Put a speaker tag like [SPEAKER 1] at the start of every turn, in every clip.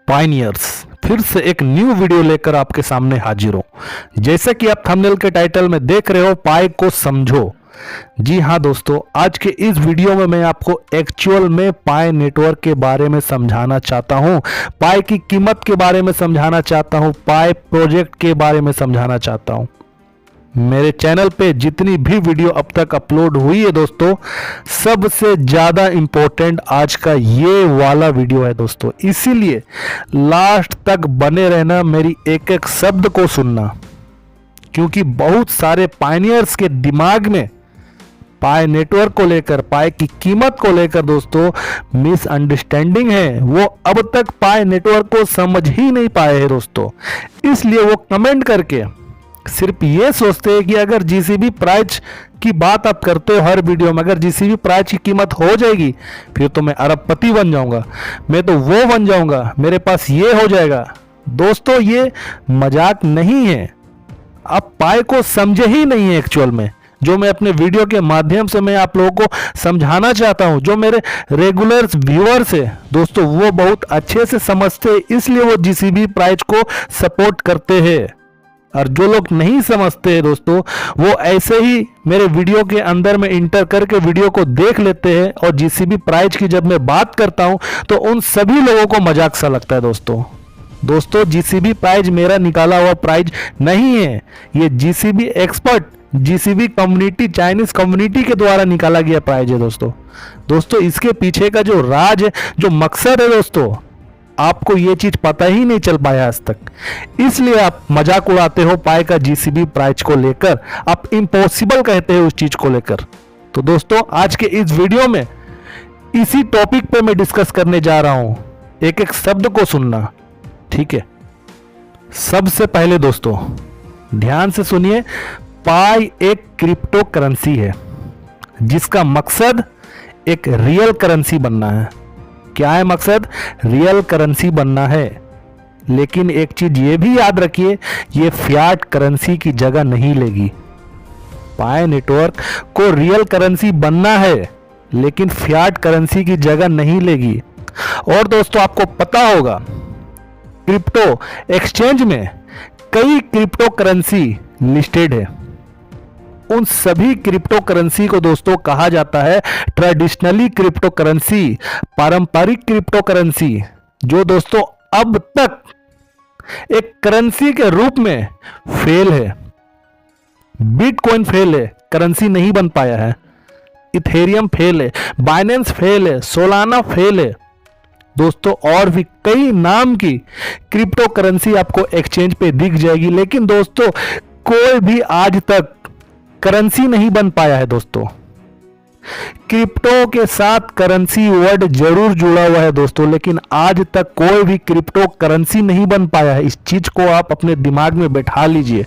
[SPEAKER 1] Pioneers फिर से एक न्यू वीडियो लेकर आपके सामने हाजिर हूं। जैसे कि आप थंबनेल के टाइटल में देख रहे हो, पाई को समझो। जी हां दोस्तों, आज के इस वीडियो में मैं आपको एक्चुअल में पाई नेटवर्क के बारे में समझाना चाहता हूं, पाई की कीमत के बारे में समझाना चाहता हूं, पाई प्रोजेक्ट के बारे में समझाना चाहता हूं। मेरे चैनल पे जितनी भी वीडियो अब तक अपलोड हुई है दोस्तों, सबसे ज़्यादा इम्पोर्टेंट आज का ये वाला वीडियो है दोस्तों। इसीलिए लास्ट तक बने रहना, मेरी एक एक शब्द को सुनना, क्योंकि बहुत सारे पायनियर्स के दिमाग में पाई नेटवर्क को लेकर, पाई की कीमत को लेकर दोस्तों मिसअंडरस्टैंडिंग है। वो अब तक पाई नेटवर्क को समझ ही नहीं पाए हैं दोस्तों। इसलिए वो कमेंट करके सिर्फ ये सोचते हैं कि अगर जीसीबी प्राइस की बात आप करते हो हर वीडियो में, अगर जीसीबी प्राइस की कीमत हो जाएगी फिर तो मैं अरबपति बन जाऊंगा, मैं तो वो बन जाऊंगा, मेरे पास ये हो जाएगा। दोस्तों ये मजाक नहीं है, आप पाई को समझे ही नहीं है एक्चुअल में। जो मैं अपने वीडियो के माध्यम से मैं आप लोगों को समझाना चाहता हूं, जो मेरे रेगुलर व्यूअर्स है दोस्तों, वो बहुत अच्छे से समझते हैं, इसलिए वो जीसीबी प्राइस को सपोर्ट करते हैं। और जो लोग नहीं समझते हैं दोस्तों, वो ऐसे ही मेरे वीडियो के अंदर में इंटर करके वीडियो को देख लेते हैं, और जीसीबी प्राइस की जब मैं बात करता हूं तो उन सभी लोगों को मजाक सा लगता है दोस्तों। जीसीबी प्राइस मेरा निकाला हुआ प्राइस नहीं है, ये GCB expert, GCB community, Chinese community के द्वारा निकाला गया प्राइस है दोस्तों। इसके पीछे का जो राज है, जो मकसद है दोस्तों, आपको ये चीज पता ही नहीं चल पाया आज तक। इसलिए आप मजाक उड़ाते हो पाई का जीसीबी प्राइस को लेकर, आप इम्पॉसिबल कहते हो उस चीज को लेकर। तो दोस्तों आज के इस वीडियो में इसी टॉपिक पे मैं डिस्कस करने जा रहा हूं, एक एक शब्द को सुनना, ठीक है। सबसे पहले दोस्तों ध्यान से सुनिए, पाई एक क्रिप्टो करेंसी है जिसका मकसद एक रियल करेंसी बनना है। क्या है मकसद? रियल करेंसी बनना है। लेकिन एक चीज ये भी याद रखिए, ये फियाट करेंसी की जगह नहीं लेगी। पाई नेटवर्क को रियल करेंसी बनना है, लेकिन फियाट करेंसी की जगह नहीं लेगी। और दोस्तों आपको पता होगा, क्रिप्टो एक्सचेंज में कई क्रिप्टो करेंसी लिस्टेड है। उन सभी क्रिप्टो करेंसी को दोस्तों कहा जाता है ट्रेडिशनली क्रिप्टो करेंसी, पारंपरिक क्रिप्टो करेंसी, जो दोस्तों अब तक एक करेंसी के रूप में फेल है। बिटकॉइन फेल है, करेंसी नहीं बन पाया है। इथेरियम फेल है, बाइनेंस फेल है, सोलाना फेल है दोस्तों। और भी कई नाम की क्रिप्टो करेंसी आपको एक्सचेंज पे दिख जाएगी, लेकिन दोस्तों कोई भी आज तक करेंसी नहीं बन पाया है दोस्तों। क्रिप्टो के साथ करेंसी वर्ड जरूर जुड़ा हुआ है दोस्तों, लेकिन आज तक कोई भी क्रिप्टो करेंसी नहीं बन पाया है। इस चीज को आप अपने दिमाग में बैठा लीजिए।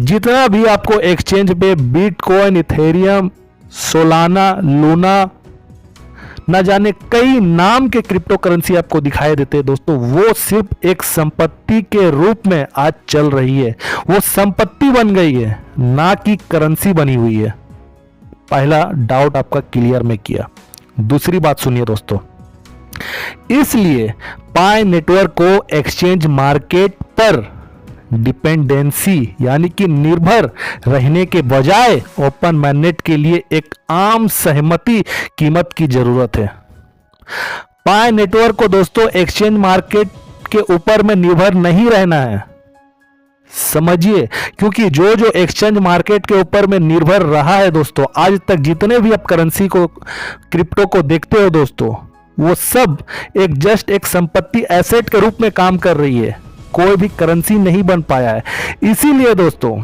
[SPEAKER 1] जितना भी आपको एक्सचेंज पे बिटकॉइन, इथेरियम, सोलाना, लूना, न जाने कई नाम के क्रिप्टो करेंसी आपको दिखाई देते हैं दोस्तों, वो सिर्फ एक संपत्ति के रूप में आज चल रही है। वो संपत्ति बन गई है, ना कि करेंसी बनी हुई है। पहला डाउट आपका क्लियर में किया। दूसरी बात सुनिए दोस्तों, इसलिए पाई नेटवर्क को एक्सचेंज मार्केट पर डिपेंडेंसी यानी कि निर्भर रहने के बजाय ओपन मैनेट के लिए एक आम सहमति कीमत की जरूरत है। पाई नेटवर्क को दोस्तों एक्सचेंज मार्केट के ऊपर में निर्भर नहीं रहना है, समझिए। क्योंकि जो जो एक्सचेंज मार्केट के ऊपर में निर्भर रहा है दोस्तों, आज तक जितने भी आप करेंसी को, क्रिप्टो को देखते हो दोस्तों, वो सब एक जस्ट एक संपत्ति, एसेट के रूप में काम कर रही है। कोई भी करेंसी नहीं बन पाया है। इसीलिए दोस्तों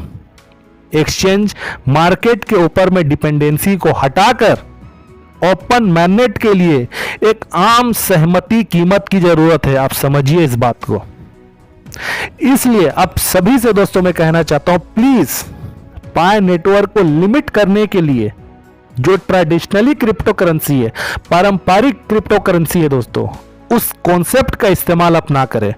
[SPEAKER 1] एक्सचेंज मार्केट के ऊपर में डिपेंडेंसी को हटाकर ओपन मैनेट के लिए एक आम सहमति कीमत की जरूरत है। आप समझिए इस बात को। इसलिए आप सभी से दोस्तों मैं कहना चाहता हूं, प्लीज पाई नेटवर्क को लिमिट करने के लिए जो ट्रेडिशनली क्रिप्टो करेंसी है, पारंपरिक क्रिप्टो करेंसी है दोस्तों, उस कॉन्सेप्ट का इस्तेमाल आप ना करें।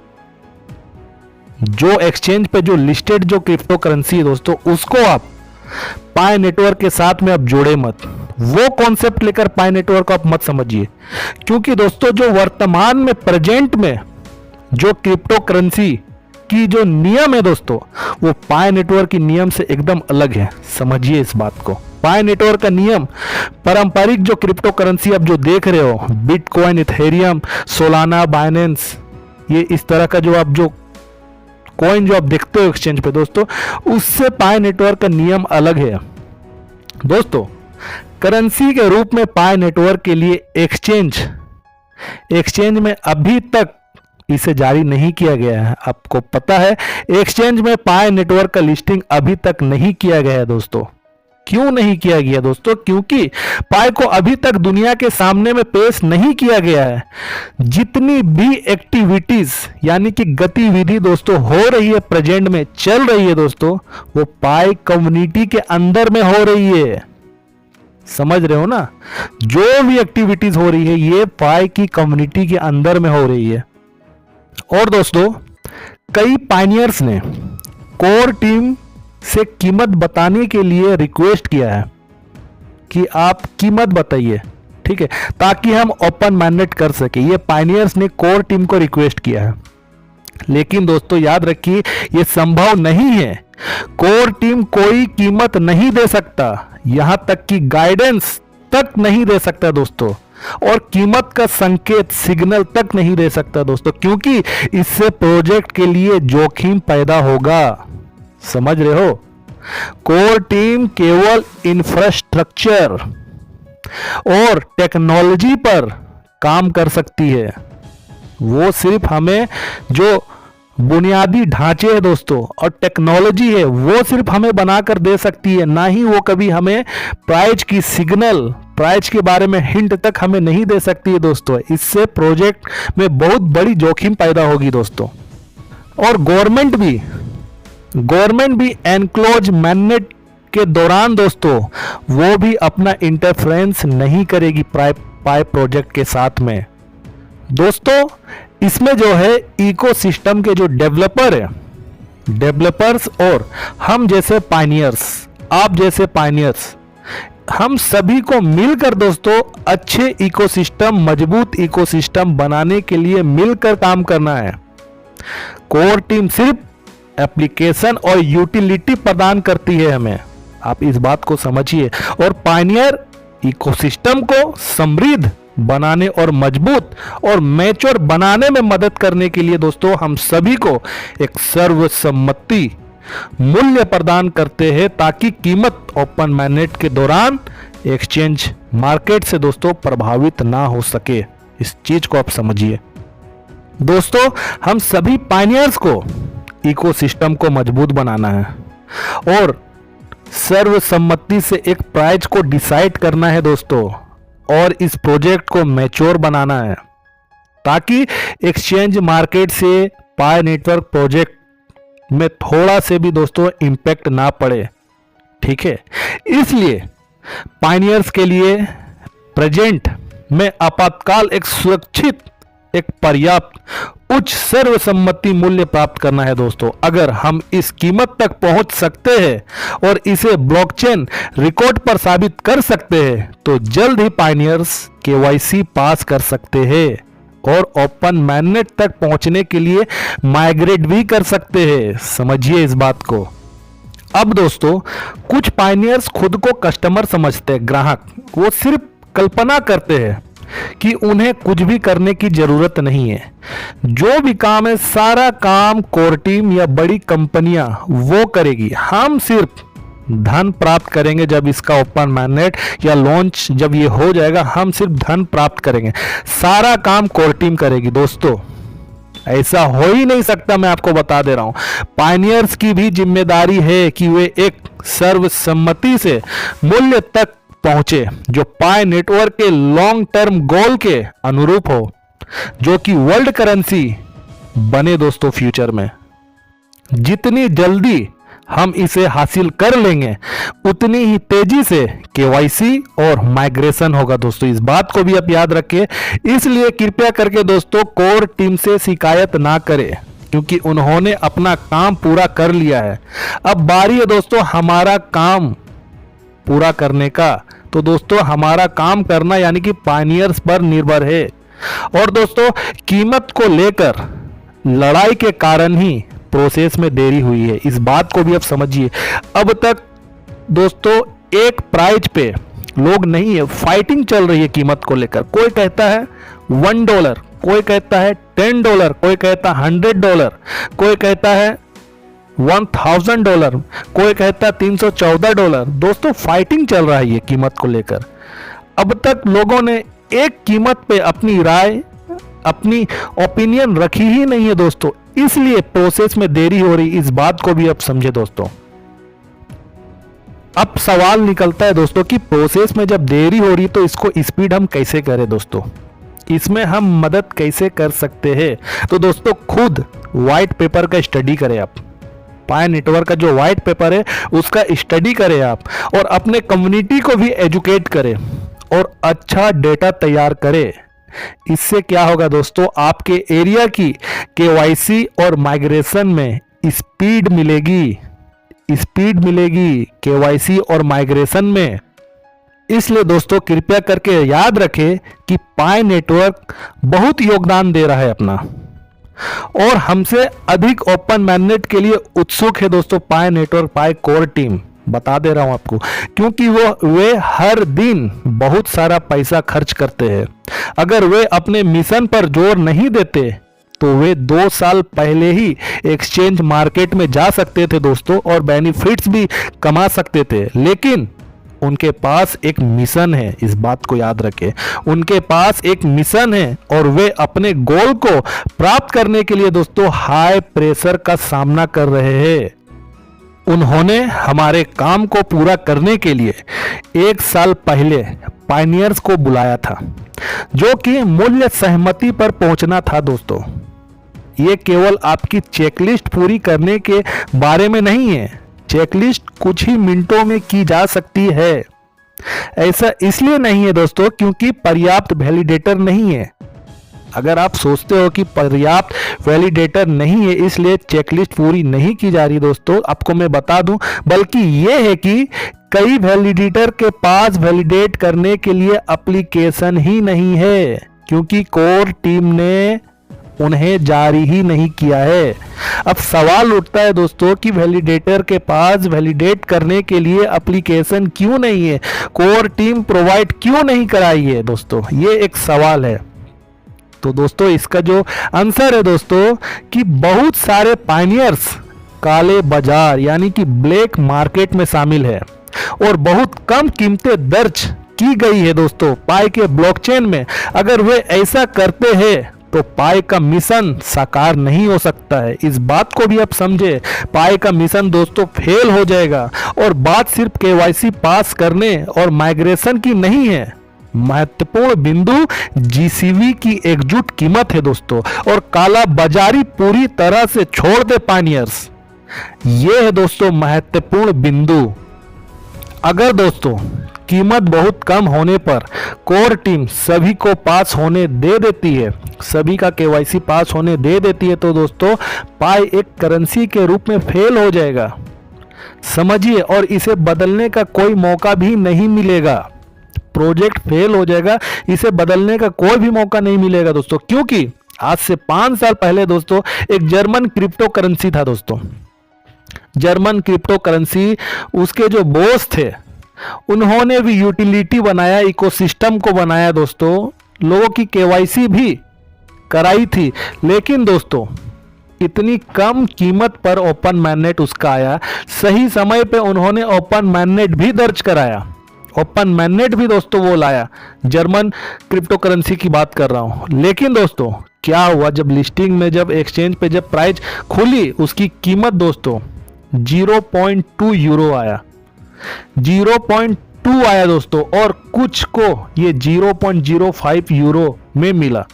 [SPEAKER 1] जो एक्सचेंज पे जो लिस्टेड जो क्रिप्टो करेंसी है दोस्तों, उसको आप पाई नेटवर्क के साथ में आप जोड़े मत। वो कॉन्सेप्ट लेकर पाई नेटवर्क को आप मत समझिए, क्योंकि दोस्तों जो वर्तमान में प्रेजेंट में जो क्रिप्टो करेंसी की जो नियम है दोस्तों, वो पाई नेटवर्क की नियम से एकदम अलग है। समझिए इस बात को। पाई नेटवर्क का नियम पारंपरिक जो क्रिप्टो करेंसी आप जो देख रहे हो, बिटकॉइन, इथेरियम, सोलाना, बाइनेंस, ये इस तरह का जो आप जो कॉइन जो आप देखते हो एक्सचेंज पे दोस्तों, उससे पाई नेटवर्क का नियम अलग है दोस्तों। करेंसी के रूप में पाई नेटवर्क के लिए एक्सचेंज में अभी तक इसे जारी नहीं किया गया है। आपको पता है, एक्सचेंज में पाई नेटवर्क का लिस्टिंग अभी तक नहीं किया गया है दोस्तों। क्यों नहीं किया गया दोस्तों? क्योंकि पाई को अभी तक दुनिया के सामने में पेश नहीं किया गया है। जितनी भी एक्टिविटीज यानी कि गतिविधि दोस्तों हो रही है, प्रेजेंट में चल रही है दोस्तों, वो पाई कम्युनिटी के अंदर में हो रही है। समझ रहे हो ना? जो भी एक्टिविटीज हो रही है ये पाई की कम्युनिटी के अंदर में हो रही है। और दोस्तों, कई पायनियर्स ने कोर टीम से कीमत बताने के लिए रिक्वेस्ट किया है कि आप कीमत बताइए, ठीक है, ताकि हम ओपन माइंडेड कर सके। ये पायनियर्स ने कोर टीम को रिक्वेस्ट किया है, लेकिन दोस्तों याद रखिए ये संभव नहीं है। कोर टीम कोई कीमत नहीं दे सकता, यहां तक कि गाइडेंस तक नहीं दे सकता दोस्तों, और कीमत का संकेत, सिग्नल तक नहीं दे सकता दोस्तों, क्योंकि इससे प्रोजेक्ट के लिए जोखिम पैदा होगा। समझ रहे हो? कोर टीम केवल इंफ्रास्ट्रक्चर और टेक्नोलॉजी पर काम कर सकती है। वो सिर्फ हमें जो बुनियादी ढांचे है दोस्तों और टेक्नोलॉजी है वो सिर्फ हमें बनाकर दे सकती है, ना ही वो कभी हमें प्राइस की सिग्नल, प्राइस के बारे में हिंट तक हमें नहीं दे सकती है दोस्तों। इससे प्रोजेक्ट में बहुत बड़ी जोखिम पैदा होगी दोस्तों। और गवर्नमेंट भी एनक्लोज मैनेट के दौरान दोस्तों वो भी अपना इंटरफेरेंस नहीं करेगी पाई प्रोजेक्ट के साथ में दोस्तों। इसमें जो है इकोसिस्टम के जो डेवलपर्स और हम जैसे पायनियर्स, आप जैसे पायनियर्स, हम सभी को मिलकर दोस्तों अच्छे इकोसिस्टम, मजबूत इकोसिस्टम बनाने के लिए मिलकर काम करना है। कोर टीम सिर्फ एप्लीकेशन और यूटिलिटी प्रदान करती है हमें, आप इस बात को समझिए। और पायनियर इकोसिस्टम को समृद्ध बनाने और मजबूत और मैच्योर बनाने में मदद करने के लिए दोस्तों हम सभी को एक सर्वसम्मति मूल्य प्रदान करते हैं, ताकि कीमत ओपन माइंडेड के दौरान एक्सचेंज मार्केट से दोस्तों प्रभावित ना हो सके। इस चीज को आप समझिए दोस्तों। हम सभी पायनियर्स को इकोसिस्टम को मजबूत बनाना है और सर्वसम्मति से एक प्राइस को डिसाइड करना है दोस्तों, और इस प्रोजेक्ट को मैच्योर बनाना है, ताकि एक्सचेंज मार्केट से पाई नेटवर्क प्रोजेक्ट में थोड़ा से भी दोस्तों इंपैक्ट ना पड़े, ठीक है। इसलिए पायनियर्स के लिए प्रेजेंट में आपातकाल एक सुरक्षित, एक पर्याप्त, उच्च सर्वसम्मति मूल्य प्राप्त करना है दोस्तों। अगर हम इस कीमत तक पहुंच सकते हैं और इसे ब्लॉकचेन रिकॉर्ड पर साबित कर सकते हैं, तो जल्द ही पायनियर्स केवाईसी पास कर सकते हैं और ओपन माइंडेड तक पहुंचने के लिए माइग्रेट भी कर सकते हैं। समझिए इस बात को। अब दोस्तों कुछ पायनियर्स खुद को कस्टमर समझते हैं, ग्राहक। वो सिर्फ कल्पना करते हैं कि उन्हें कुछ भी करने की जरूरत नहीं है। जो भी काम है सारा काम कोर टीम या बड़ी कंपनियां वो करेगी, हम सिर्फ धन प्राप्त करेंगे। जब इसका ओपन माइंडेड या लॉन्च जब ये हो जाएगा, हम सिर्फ धन प्राप्त करेंगे, सारा काम कोर टीम करेगी दोस्तों। ऐसा हो ही नहीं सकता, मैं आपको बता दे रहा हूं। पायनियर्स की भी जिम्मेदारी है कि वे एक सर्वसम्मति से मूल्य तक पहुंचे जो पाई नेटवर्क के लॉन्ग टर्म गोल के अनुरूप हो, जो कि वर्ल्ड करेंसी बने दोस्तों फ्यूचर में। जितनी जल्दी हम इसे हासिल कर लेंगे, उतनी ही तेजी से केवाईसी और माइग्रेशन होगा दोस्तों। इस बात को भी आप याद रखिए। इसलिए कृपया करके दोस्तों कोर टीम से शिकायत ना करें, क्योंकि उन्होंने अपना काम पूरा कर लिया है। अब बारी है दोस्तों हमारा काम पूरा करने का। तो दोस्तों हमारा काम करना यानी कि पायनियर्स पर निर्भर है। और दोस्तों कीमत को लेकर लड़ाई के कारण ही प्रोसेस में देरी हुई है, इस बात को भी आप समझिए। अब तक दोस्तों एक प्राइज पे लोग नहीं है, फाइटिंग चल रही है कीमत को लेकर। कोई कहता है $1, कोई कहता है $10, कोई कहता है $100, कोई कहता है $1000, कोई कहता है $314। दोस्तों फाइटिंग चल रहा है ये कीमत को लेकर। अब तक लोगों ने एक कीमत पे अपनी राय, अपनी ओपिनियन रखी ही नहीं है दोस्तों, इसलिए प्रोसेस में देरी हो रही, इस बात को भी आप समझे दोस्तों। अब सवाल निकलता है दोस्तों कि प्रोसेस में जब देरी हो रही तो इसको स्पीड हम कैसे करें दोस्तों, इसमें हम मदद कैसे कर सकते हैं। तो दोस्तों खुद व्हाइट पेपर का स्टडी करें आप, पाई नेटवर्क का जो व्हाइट पेपर है उसका स्टडी करें आप, और अपने कम्युनिटी को भी एजुकेट करें और अच्छा डेटा तैयार करें। इससे क्या होगा दोस्तों, आपके एरिया की केवाईसी और माइग्रेशन में स्पीड मिलेगी, स्पीड मिलेगी केवाईसी और माइग्रेशन में। इसलिए दोस्तों कृपया करके याद रखें कि पाई नेटवर्क बहुत योगदान दे रहा है अपना, और हमसे अधिक ओपन मैनेट के लिए उत्सुक है दोस्तों पाई नेटवर्क, पाई कोर टीम। बता दे रहा हूं आपको, क्योंकि वे हर दिन बहुत सारा पैसा खर्च करते हैं। अगर वे अपने मिशन पर जोर नहीं देते तो वे 2 साल पहले ही एक्सचेंज मार्केट में जा सकते थे दोस्तों, और बेनिफिट्स भी कमा सकते थे। लेकिन उनके पास एक मिशन है, इस बात को याद रखें, उनके पास एक मिशन है, और वे अपने गोल को प्राप्त करने के लिए दोस्तों हाई प्रेशर का सामना कर रहे हैं। उन्होंने हमारे काम को पूरा करने के लिए 1 साल पहले पायनियर्स को बुलाया था, जो कि मूल्य सहमति पर पहुंचना था दोस्तों। ये केवल आपकी चेकलिस्ट पूरी करने के बारे में नहीं है, चेकलिस्ट कुछ ही मिनटों में की जा सकती है। ऐसा इसलिए नहीं है दोस्तों क्योंकि पर्याप्त वैलिडेटर नहीं है। अगर आप सोचते हो कि पर्याप्त वैलिडेटर नहीं है इसलिए चेकलिस्ट पूरी नहीं की जा रही दोस्तों, आपको मैं बता दूं, बल्कि ये है कि कई वैलिडेटर के पास वैलिडेट करने के लिए एप्लीकेशन ही नहीं है, क्योंकि कोर टीम ने उन्हें जारी ही नहीं किया है। अब सवाल उठता है दोस्तों कि वैलिडेटर के पास वैलिडेट करने के लिए एप्लीकेशन क्यों नहीं है, कोर टीम प्रोवाइड क्यों नहीं कराई है दोस्तों, ये एक सवाल है। तो दोस्तों इसका जो आंसर है दोस्तों कि बहुत सारे पायनियर्स काले बाजार यानी कि ब्लैक मार्केट में शामिल है, और बहुत कम कीमतें दर्ज की गई है दोस्तों पाई के ब्लॉकचेन में। अगर वे ऐसा करते हैं तो पाई का मिशन साकार नहीं हो सकता है, इस बात को भी आप समझे। पाई का मिशन दोस्तों फेल हो जाएगा, और बात सिर्फ केवाईसी पास करने और माइग्रेशन की नहीं है। महत्वपूर्ण बिंदु जीसीवी की एकजुट कीमत है दोस्तों, और काला बाजारी पूरी तरह से छोड़ दे पायनियर्स, ये है दोस्तों महत्वपूर्ण बिंदु। अगर दोस्तों कीमत बहुत कम होने पर कोर टीम सभी को पास होने दे देती है, सभी का केवाईसी पास होने दे देती है, तो दोस्तों पाई एक करेंसी के रूप में फेल हो जाएगा, समझिए, और इसे बदलने का कोई मौका भी नहीं मिलेगा। प्रोजेक्ट फेल हो जाएगा, इसे बदलने का कोई भी मौका नहीं मिलेगा दोस्तों, क्योंकि आज से 5 साल पहले दोस्तों एक जर्मन क्रिप्टो करेंसी था दोस्तों, जर्मन क्रिप्टो करेंसी, उसके जो बॉस थे उन्होंने भी यूटिलिटी बनाया, इकोसिस्टम को बनाया दोस्तों, लोगों की केवाईसी भी कराई थी, लेकिन दोस्तों इतनी कम कीमत पर ओपन मैनेट उसका आया, सही समय पे उन्होंने ओपन मैनेट भी दर्ज कराया, ओपन मैनेट भी दोस्तों वो लाया, जर्मन क्रिप्टो करेंसी की बात कर रहा हूं। लेकिन दोस्तों क्या हुआ, जब लिस्टिंग में, जब एक्सचेंज पे जब प्राइस खुली, उसकी कीमत दोस्तों 0.2 यूरो आया, 0.2 आया दोस्तों, और कुछ को ये 0.05 यूरो में मिला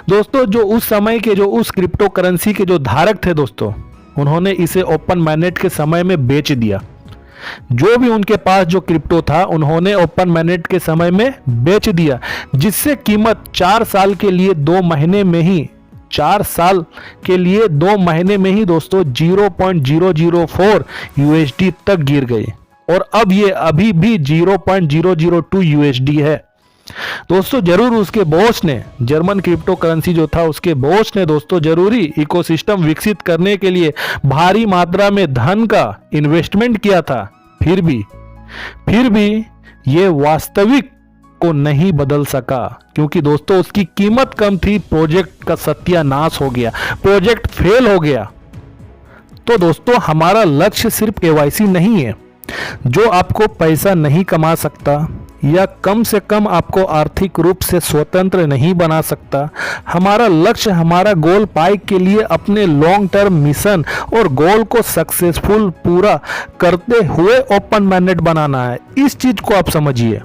[SPEAKER 1] दोस्तों। जो उस समय के, जो उस क्रिप्टो करेंसी के जो धारक थे दोस्तों, उन्होंने इसे ओपन मैनेट के समय में बेच दिया। जो भी उनके पास जो क्रिप्टो था उन्होंने ओपन मैनेट के समय में बेच दिया, जिससे कीमत 4 साल के लिए 2 महीने में ही, 4 साल के लिए 2 महीने में ही दोस्तों 0.004 यूएसडी तक गिर गई, और अब ये अभी भी 0.002 यूएसडी है। दोस्तों जरूर उसके बॉस ने, जर्मन क्रिप्टो करेंसी जो था उसके बॉस ने दोस्तों जरूरी इकोसिस्टम विकसित करने के लिए भारी मात्रा में धन का इन्वेस्टमेंट किया था, फिर भी ये वास्तविक को नहीं बदल सका, क्योंकि दोस्तों उसकी कीमत कम थी, प्रोजेक्ट का सत्यानाश हो गया, प्रोजेक्ट फेल हो गया। तो दोस्तों हमारा लक्ष्य सिर्फ केवाईसी नहीं है जो आपको पैसा नहीं कमा सकता या कम से कम आपको आर्थिक रूप से स्वतंत्र नहीं बना सकता। हमारा लक्ष्य, हमारा गोल पाई के लिए अपने लॉन्ग टर्म मिशन और गोल को सक्सेसफुल पूरा करते हुए ओपन मैनेट बनाना है। इस चीज को आप समझिए।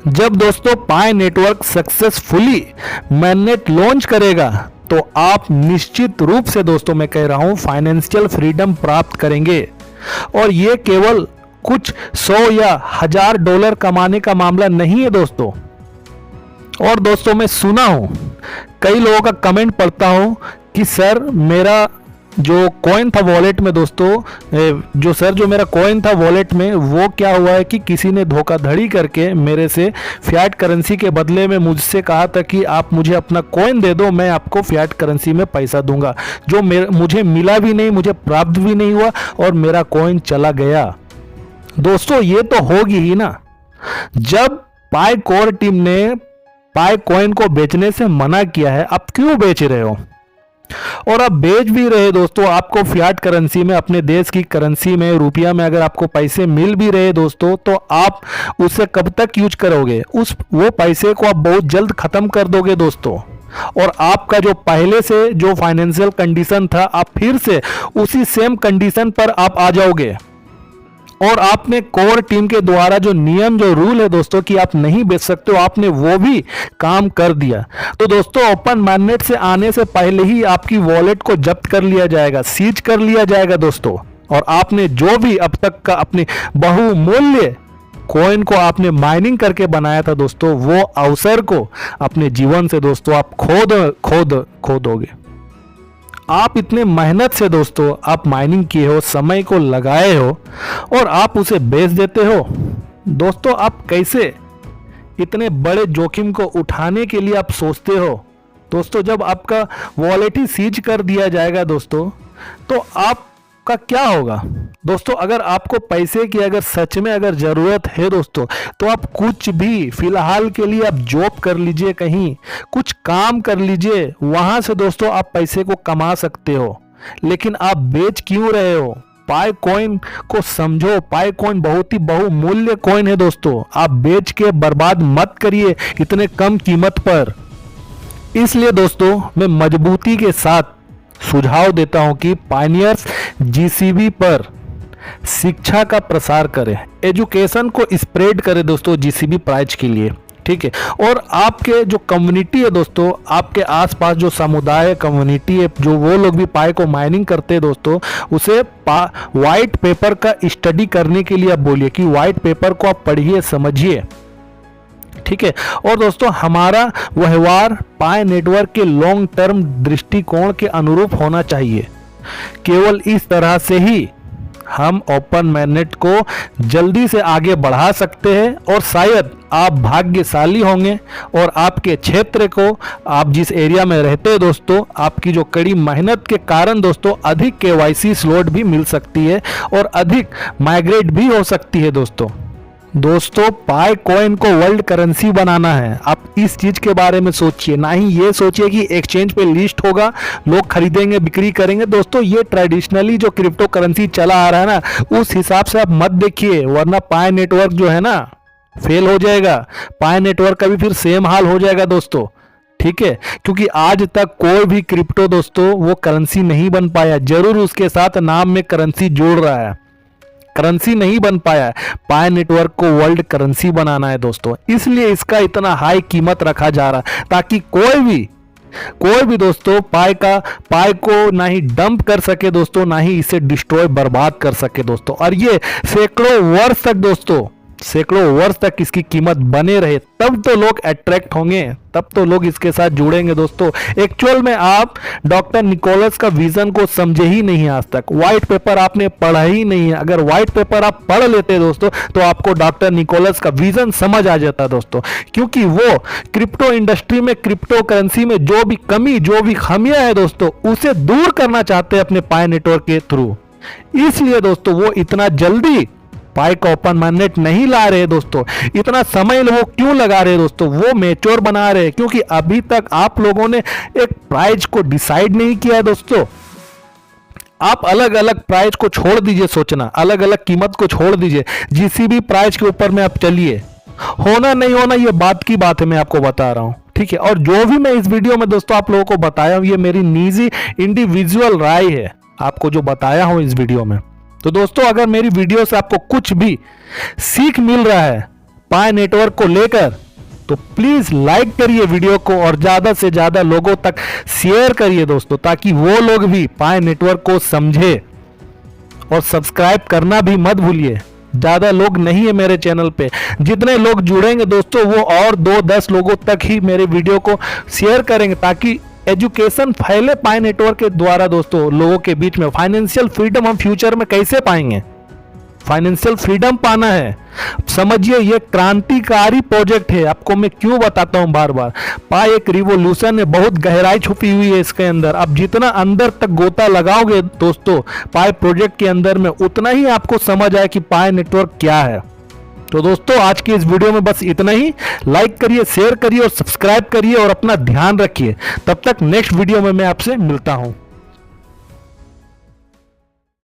[SPEAKER 1] जब दोस्तों पाई नेटवर्क सक्सेसफुली मैनेट लॉन्च करेगा तो आप निश्चित रूप से दोस्तों मैं कह रहा हूं फाइनेंशियल फ्रीडम प्राप्त करेंगे। और ये केवल कुछ 100 या 1000 डॉलर कमाने का मामला नहीं है दोस्तों। और दोस्तों मैं सुना हूं, कई लोगों का कमेंट पढ़ता हूं कि सर मेरा जो कॉइन था वॉलेट में दोस्तों, जो मेरा कॉइन था वॉलेट में, वो क्या हुआ है कि किसी ने धोखाधड़ी करके मेरे से फियाट करेंसी के बदले में मुझसे कहा था कि आप मुझे अपना कॉइन दे दो, मैं आपको फियाट करेंसी में पैसा दूंगा, जो मुझे मिला भी नहीं, मुझे प्राप्त भी नहीं हुआ और मेरा कॉइन चला गया। दोस्तों ये तो होगी ही ना। जब पाई कोर टीम ने पाई कॉइन को बेचने से मना किया है, आप क्यों बेच रहे हो? और आप बेच भी रहे दोस्तों, आपको फियाट करेंसी में, अपने देश की करेंसी में, रुपया में अगर आपको पैसे मिल भी रहे दोस्तों, तो आप उसे कब तक यूज करोगे? वो पैसे को आप बहुत जल्द खत्म कर दोगे दोस्तों। और आपका जो पहले से जो फाइनेंशियल कंडीशन था, आप फिर से उसी सेम कंडीशन पर आप आ जाओगे। और आपने कोर टीम के द्वारा जो नियम, जो रूल है दोस्तों कि आप नहीं बेच सकते हो, आपने वो भी काम कर दिया। तो दोस्तों ओपन मैनेट से आने से पहले ही आपकी वॉलेट को जब्त कर लिया जाएगा, सीज कर लिया जाएगा दोस्तों। और आपने जो भी अब तक का अपने बहुमूल्य कॉइन को आपने माइनिंग करके बनाया था दोस्तों, वो अवसर को अपने जीवन से दोस्तों आप खो दोगे। आप इतने मेहनत से दोस्तों आप माइनिंग किए हो, समय को लगाए हो और आप उसे बेच देते हो। दोस्तों आप कैसे इतने बड़े जोखिम को उठाने के लिए आप सोचते हो? दोस्तों जब आपका वॉलेट ही सीज कर दिया जाएगा दोस्तों, तो आपका क्या होगा? दोस्तों अगर आपको पैसे की अगर सच में अगर जरूरत है दोस्तों, तो आप कुछ भी फिलहाल के लिए आप जॉब कर लीजिए, कहीं कुछ काम कर लीजिए, वहां से दोस्तों आप पैसे को कमा सकते हो। लेकिन आप बेच क्यों रहे हो? पाई कॉइन को समझो, पाई कॉइन बहुत ही बहुमूल्य कॉइन है दोस्तों, आप बेच के बर्बाद मत करिए इतने कम कीमत पर। इसलिए दोस्तों मैं मजबूती के साथ सुझाव देता हूं कि पायनियर्स जीसीबी पर शिक्षा का प्रसार करें, एजुकेशन को स्प्रेड करें दोस्तों जीसीबी प्राइज के लिए, ठीक है। और आपके जो कम्युनिटी है दोस्तों, आपके आसपास जो समुदाय कम्युनिटी है, जो वो लोग भी पाई को माइनिंग करते हैं दोस्तों, उसे वाइट पेपर का स्टडी करने के लिए आप बोलिए कि वाइट पेपर को आप पढ़िए, समझिए, ठीक है। और दोस्तों हमारा व्यवहार पाई नेटवर्क के लॉन्ग टर्म दृष्टिकोण के अनुरूप होना चाहिए। केवल इस तरह से ही हम ओपन मैनेट को जल्दी से आगे बढ़ा सकते हैं और शायद आप भाग्यशाली होंगे और आपके क्षेत्र को, आप जिस एरिया में रहते हैं दोस्तों, आपकी जो कड़ी मेहनत के कारण दोस्तों अधिक केवाईसी स्लॉट भी मिल सकती है और अधिक माइग्रेट भी हो सकती है दोस्तों पाई कॉइन को वर्ल्ड करेंसी बनाना है। आप इस चीज के बारे में सोचिए, ना ही ये सोचिए कि एक्सचेंज पे लिस्ट होगा, लोग खरीदेंगे, बिक्री करेंगे। दोस्तों ये ट्रेडिशनली जो क्रिप्टो करेंसी चला आ रहा है ना, उस हिसाब से आप मत देखिए, वरना पाई नेटवर्क जो है ना फेल हो जाएगा। पाई नेटवर्क का भी फिर सेम हाल हो जाएगा दोस्तों, ठीक है। क्योंकि आज तक कोई भी क्रिप्टो दोस्तों वो करेंसी नहीं बन पाया, जरूर उसके साथ नाम में करेंसी जोड़ रहा है, करेंसी नहीं बन पाया है। पाई नेटवर्क को वर्ल्ड करेंसी बनाना है दोस्तों, इसलिए इसका इतना हाई कीमत रखा जा रहा है, ताकि कोई भी दोस्तों पाई को ना ही डंप कर सके दोस्तों, ना ही इसे डिस्ट्रॉय बर्बाद कर सके दोस्तों। और ये सैकड़ों वर्ष तक दोस्तों सैकड़ों वर्ष तक इसकी कीमत बने रहे, तब तो लोग अट्रैक्ट होंगे, तब तो लोग इसके साथ जुड़ेंगे। दोस्तों एक्चुअल में आप डॉक्टर निकोलस का विजन को समझे ही नहीं आज तक, व्हाइट पेपर आपने पढ़ा ही नहीं है। अगर व्हाइट पेपर आप पढ़ लेते दोस्तों तो आपको डॉक्टर निकोलस का विजन समझ आ जाता दोस्तों, क्योंकि वो क्रिप्टो इंडस्ट्री में, क्रिप्टो करेंसी में जो भी कमी, जो भी खामियां है दोस्तों, उसे दूर करना चाहते हैं अपने पाई नेटवर्क के थ्रू। इसलिए दोस्तों वो इतना जल्दी पाई को ओपन माइंडेड नहीं ला रहे दोस्तों, इतना समय वो क्यों लगा रहे दोस्तों, वो मेच्योर बना रहे, क्योंकि अभी तक आप लोगों ने एक प्राइस को डिसाइड नहीं किया है दोस्तों। आप अलग अलग प्राइस को छोड़ दीजिए सोचना, अलग अलग कीमत को छोड़ दीजिए, जिसी भी प्राइस के ऊपर में आप चलिए, होना नहीं होना ये बात की बात है, मैं आपको बता रहा हूं, ठीक है। और जो भी मैं इस वीडियो में दोस्तों आप लोगों को बताया हूं, ये मेरी निजी इंडिविजुअल राय है, आपको जो बताया हूं इस वीडियो में। तो दोस्तों अगर मेरी वीडियो से आपको कुछ भी सीख मिल रहा है पाई नेटवर्क को लेकर, तो प्लीज लाइक करिए वीडियो को और ज्यादा से ज्यादा लोगों तक शेयर करिए दोस्तों, ताकि वो लोग भी पाई नेटवर्क को समझे। और सब्सक्राइब करना भी मत भूलिए, ज्यादा लोग नहीं है मेरे चैनल पे, जितने लोग जुड़ेंगे दोस्तों वो और 2-10 लोगों तक ही मेरे वीडियो को शेयर करेंगे, ताकि एजुकेशन फैले पाई नेटवर्क के द्वारा दोस्तों लोगों के बीच में। फाइनेंशियल फ्रीडम हम फ्यूचर में कैसे पाएंगे, फाइनेंशियल फ्रीडम पाना है, समझिए ये क्रांतिकारी प्रोजेक्ट है। आपको मैं क्यों बताता हूं बार बार, पाई एक रिवॉल्यूशन है, बहुत गहराई छुपी हुई है इसके अंदर। अब जितना अंदर तक गोता लगाओगे दोस्तों पाई प्रोजेक्ट के अंदर में, उतना ही आपको समझ आए कि पाई नेटवर्क क्या है। तो दोस्तों आज की इस वीडियो में बस इतना ही, लाइक करिए, शेयर करिए और सब्सक्राइब करिए और अपना ध्यान रखिए। तब तक नेक्स्ट वीडियो में मैं आपसे मिलता हूं।